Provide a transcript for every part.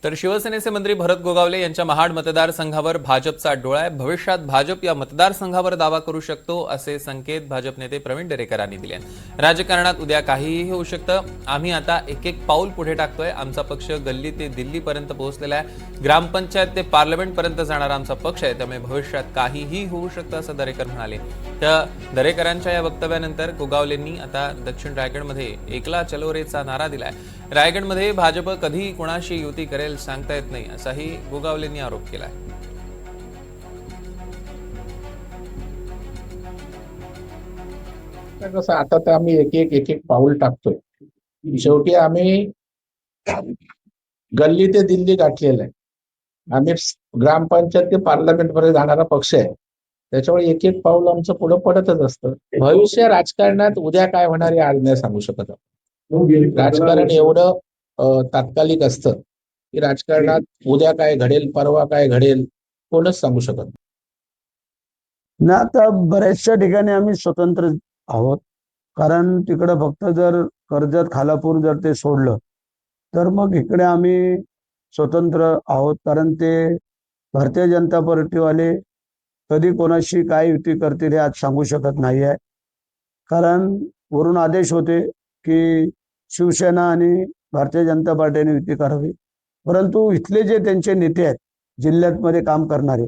तर शिवसेनेचे मंत्री भरत गोगावले यांच्या महाड मतदारसंघावर भाजपचा डोळा आहे। भविष्यात भाजप या मतदारसंघावर दावा करू शकतो असे संकेत भाजप नेते प्रवीण दरेकरांनी दिले। राजकारणात उद्या काहीही होऊ शकतं। आम्ही आता एक एक पाऊल पुढे टाकतोय। आमचा पक्ष गल्ली ते दिल्लीपर्यंत पोहोचलेला आहे। ग्रामपंचायत ते पार्लमेंटपर्यंत जाणारा आमचा पक्ष आहे, त्यामुळे भविष्यात काहीही होऊ शकतं असं दरेकर म्हणाले। तर दरेकरांच्या या वक्तव्यानंतर गोगावलेंनी आता दक्षिण रायगडमध्ये एकला चलो रेचा नारा दिलाय। रायगडमध्ये भाजप कधी कोणाशी युती करेल सांगता येत नाही असाही गोगावलेंनी आरोप केलाय। कसं आता तर आम्ही एक एक पाऊल टाकतोय। शेवटी आम्ही गल्ली ते दिल्ली गाठलेलं आहे। आम्ही ग्रामपंचायत ते पार्लमेंट पर्यंत जाणारा पक्ष आहे, त्याच्यामुळे एक एक पाऊल आमचं पुढे पडतच असतं। भविष्य राजकारणात उद्या काय होणार आहे आज नाही सांगू शकत आपण। राजकारण एवढं तात्कालिक असतं की राजकारणात उद्या काय घडेल परवा काय घडेल कोणच सांगू शकत नाही। ना आता बऱ्याचशा ठिकाणी आम्ही स्वतंत्र आहोत, कारण तिकडे फक्त जर कर्जत खालापूर जर ते सोडलं तर मग इकडे आम्ही स्वतंत्र आहोत। कारण ते भारतीय जनता पार्टीवाले कधी कोणाशी काय युती करतील हे आज सांगू शकत नाही आहे। कारण वरून आदेश होते की शिवसेना आणि भारतीय जनता पार्टीने युती करावी, परंतु इथले जे त्यांचे नेते आहेत जिल्ह्यात काम करणारे,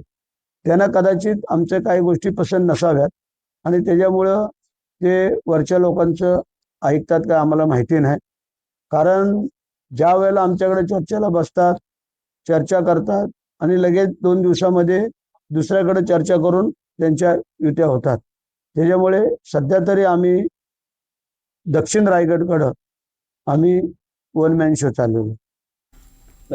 त्यांना कदाचित आमच्या काही गोष्टी पसंत नसाव्यात आणि त्याच्यामुळं ते वरच्या लोकांचं ऐकतात का आम्हाला माहिती नाही। कारण ज्या वेळेला आमच्याकडे चर्चेला बसतात, चर्चा करतात आणि लगेच 2 दिवसामध्ये दुसऱ्याकडे चर्चा करून त्यांच्या युत्या होतात। त्याच्यामुळे सध्या तरी आम्ही दक्षिण रायगडकडं आम्ही वन मॅन शो चालवलो।